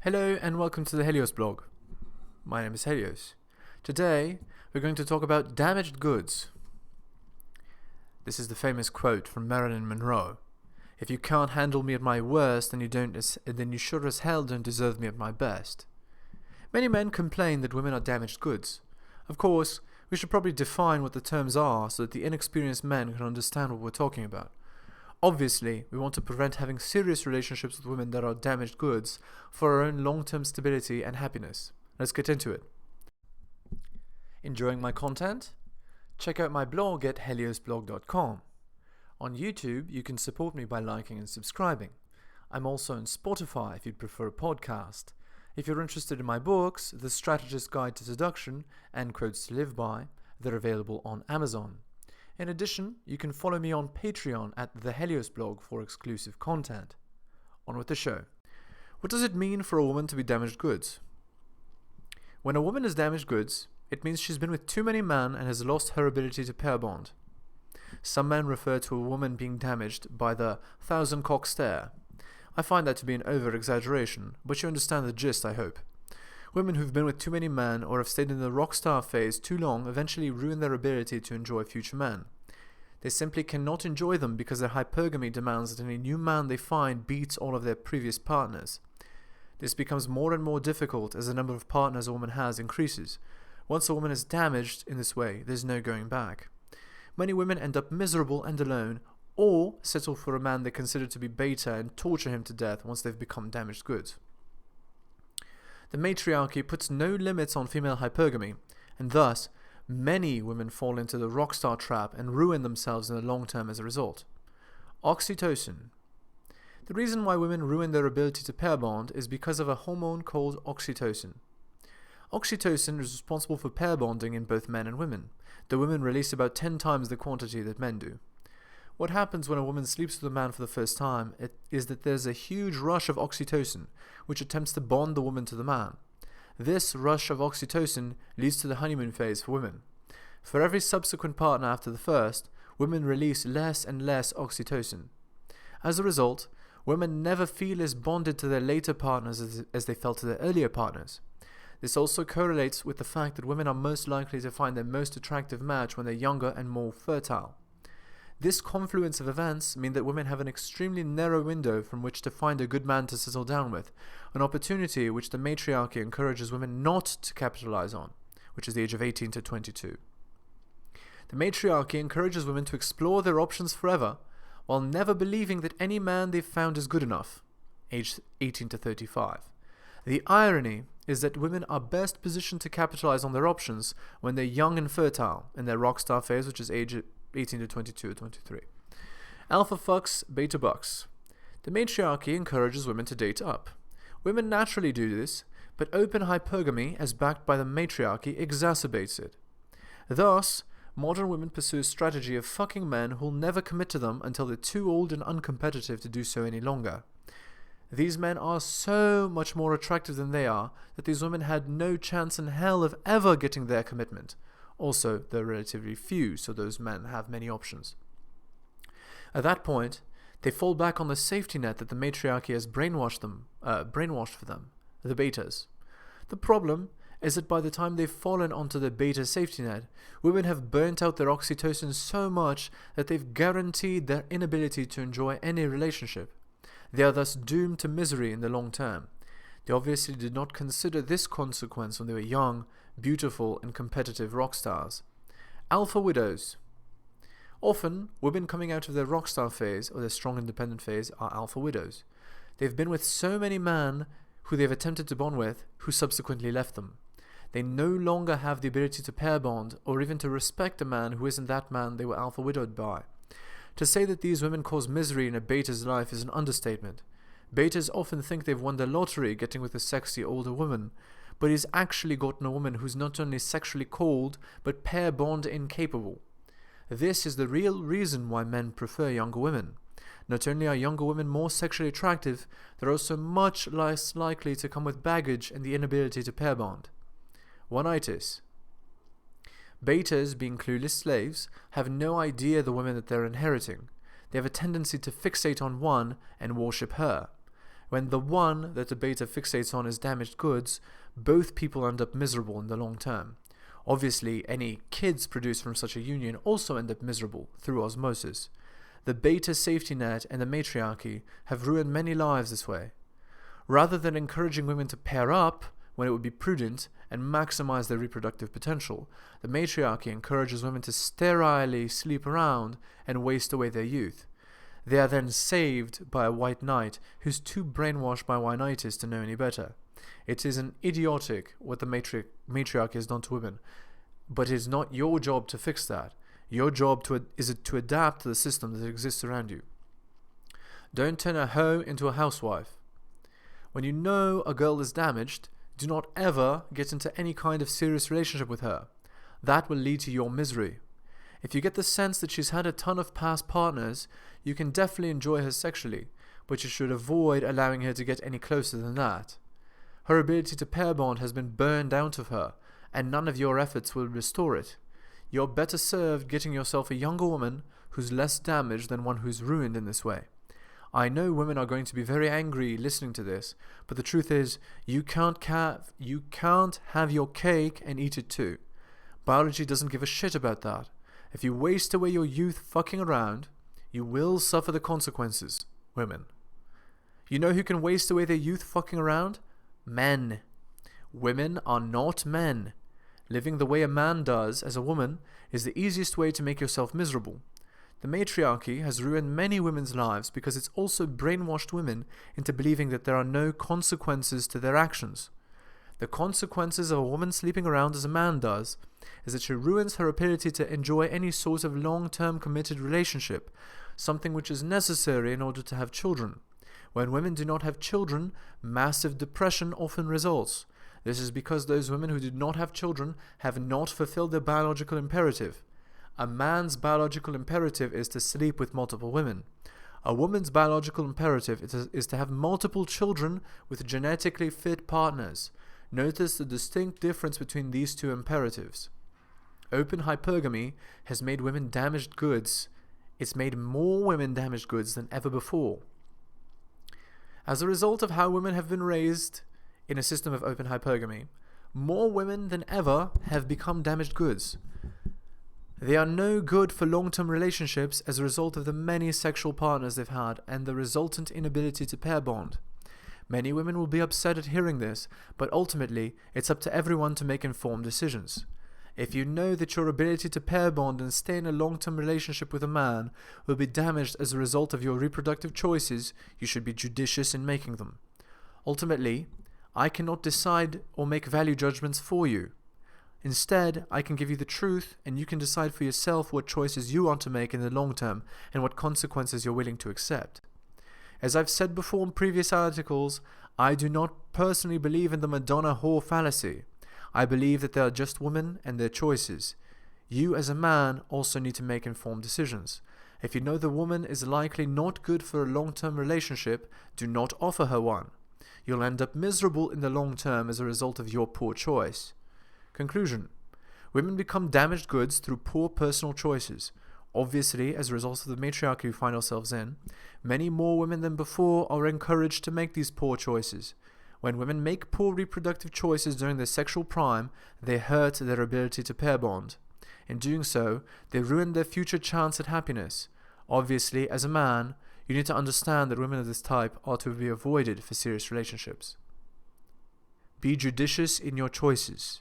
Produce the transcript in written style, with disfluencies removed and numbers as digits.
Hello and welcome to the Heliosblog. My name is Helios. Today we're going to talk about damaged goods. This is the famous quote from Marilyn Monroe. If you can't handle me at my worst, then you sure as hell don't deserve me at my best. Many men complain that women are damaged goods. Of course, we should probably define what the terms are so that the inexperienced men can understand what we're talking about. Obviously, we want to prevent having serious relationships with women that are damaged goods for our own long-term stability and happiness. Let's get into it. Enjoying my content? Check out my blog at heliosblog.com. On YouTube, you can support me by liking and subscribing. I'm also on Spotify if you'd prefer a podcast. If you're interested in my books, The Strategist Guide to Seduction and Quotes to Live By, they're available on Amazon. In addition, you can follow me on Patreon at theheliosblog for exclusive content. On with the show. What does it mean for a woman to be damaged goods? When a woman is damaged goods, it means she's been with too many men and has lost her ability to pair bond. Some men refer to a woman being damaged by the thousand-cock stare. I find that to be an over-exaggeration, but you understand the gist, I hope. Women who've been with too many men or have stayed in the rock star phase too long eventually ruin their ability to enjoy future men. They simply cannot enjoy them because their hypergamy demands that any new man they find beats all of their previous partners. This becomes more and more difficult as the number of partners a woman has increases. Once a woman is damaged in this way, there's no going back. Many women end up miserable and alone, or settle for a man they consider to be beta and torture him to death once they've become damaged goods. The matriarchy puts no limits on female hypergamy, and thus, many women fall into the rockstar trap and ruin themselves in the long term as a result. Oxytocin. The reason why women ruin their ability to pair bond is because of a hormone called oxytocin. Oxytocin is responsible for pair bonding in both men and women, though women release about 10 times the quantity that men do. What happens when a woman sleeps with a man for the first time is that there's a huge rush of oxytocin, which attempts to bond the woman to the man. This rush of oxytocin leads to the honeymoon phase for women. For every subsequent partner after the first, women release less and less oxytocin. As a result, women never feel as bonded to their later partners as they felt to their earlier partners. This also correlates with the fact that women are most likely to find their most attractive match when they're younger and more fertile. This confluence of events mean that women have an extremely narrow window from which to find a good man to settle down with, an opportunity which the matriarchy encourages women not to capitalize on, which is the age of 18 to 22. The matriarchy encourages women to explore their options forever, while never believing that any man they've found is good enough, age 18 to 35. The irony is that women are best positioned to capitalize on their options when they're young and fertile, in their rockstar phase, which is age 18 to 22 or 23. Alpha fucks, beta bucks. The matriarchy encourages women to date up. Women naturally do this, but open hypergamy, as backed by the matriarchy, exacerbates it. Thus, modern women pursue a strategy of fucking men who'll never commit to them until they're too old and uncompetitive to do so any longer. These men are so much more attractive than they are that these women had no chance in hell of ever getting their commitment. Also, they're relatively few, so those men have many options. At that point, they fall back on the safety net that the matriarchy has brainwashed for them, the betas. The problem is that by the time they've fallen onto the beta safety net, women have burnt out their oxytocin so much that they've guaranteed their inability to enjoy any relationship. They are thus doomed to misery in the long term. They obviously did not consider this consequence when they were young, beautiful and competitive rock stars. Alpha widows. Often, women coming out of their rock star phase or their strong independent phase are alpha widows. They've been with so many men who they've attempted to bond with who subsequently left them. They no longer have the ability to pair bond or even to respect a man who isn't that man they were alpha widowed by. To say that these women cause misery in a beta's life is an understatement. Betas often think they've won the lottery getting with a sexy older woman, but he's actually gotten a woman who's not only sexually cold, but pair bond incapable. This is the real reason why men prefer younger women. Not only are younger women more sexually attractive, they're also much less likely to come with baggage and the inability to pair bond. Oneitis. Betas, being clueless slaves, have no idea the women that they're inheriting. They have a tendency to fixate on one and worship her. When the one that the beta fixates on is damaged goods, both people end up miserable in the long term. Obviously, any kids produced from such a union also end up miserable through osmosis. The beta safety net and the matriarchy have ruined many lives this way. Rather than encouraging women to pair up when it would be prudent and maximize their reproductive potential, the matriarchy encourages women to sterilely sleep around and waste away their youth. They are then saved by a white knight who's too brainwashed by oneitis to know any better. It is an idiotic what the matriarchy has done to women, but it's not your job to fix that. Your job is to adapt to the system that exists around you. Don't turn a hoe into a housewife. When you know a girl is damaged, do not ever get into any kind of serious relationship with her. That will lead to your misery. If you get the sense that she's had a ton of past partners, you can definitely enjoy her sexually, but you should avoid allowing her to get any closer than that. Her ability to pair bond has been burned out of her, and none of your efforts will restore it. You're better served getting yourself a younger woman who's less damaged than one who's ruined in this way. I know women are going to be very angry listening to this, but the truth is, you can't have your cake and eat it too. Biology doesn't give a shit about that. If you waste away your youth fucking around, you will suffer the consequences, women. You know who can waste away their youth fucking around? Men. Women are not men. Living the way a man does as a woman is the easiest way to make yourself miserable. The matriarchy has ruined many women's lives because it's also brainwashed women into believing that there are no consequences to their actions. The consequences of a woman sleeping around as a man does is that she ruins her ability to enjoy any sort of long-term committed relationship, something which is necessary in order to have children. When women do not have children, massive depression often results. This is because those women who did not have children have not fulfilled their biological imperative. A man's biological imperative is to sleep with multiple women. A woman's biological imperative is to have multiple children with genetically fit partners. Notice the distinct difference between these two imperatives. Open hypergamy has made women damaged goods. It's made more women damaged goods than ever before. As a result of how women have been raised in a system of open hypergamy, more women than ever have become damaged goods. They are no good for long-term relationships as a result of the many sexual partners they've had and the resultant inability to pair bond. Many women will be upset at hearing this, but ultimately, it's up to everyone to make informed decisions. If you know that your ability to pair bond and stay in a long-term relationship with a man will be damaged as a result of your reproductive choices, you should be judicious in making them. Ultimately, I cannot decide or make value judgments for you. Instead, I can give you the truth and you can decide for yourself what choices you want to make in the long term and what consequences you're willing to accept. As I've said before in previous articles, I do not personally believe in the Madonna whore fallacy. I believe that they are just women and their choices. You as a man also need to make informed decisions. If you know the woman is likely not good for a long-term relationship, do not offer her one. You'll end up miserable in the long term as a result of your poor choice. Conclusion. Women become damaged goods through poor personal choices. Obviously, as a result of the matriarchy we find ourselves in, many more women than before are encouraged to make these poor choices. When women make poor reproductive choices during their sexual prime, they hurt their ability to pair bond. In doing so, they ruin their future chance at happiness. Obviously, as a man, you need to understand that women of this type are to be avoided for serious relationships. Be judicious in your choices.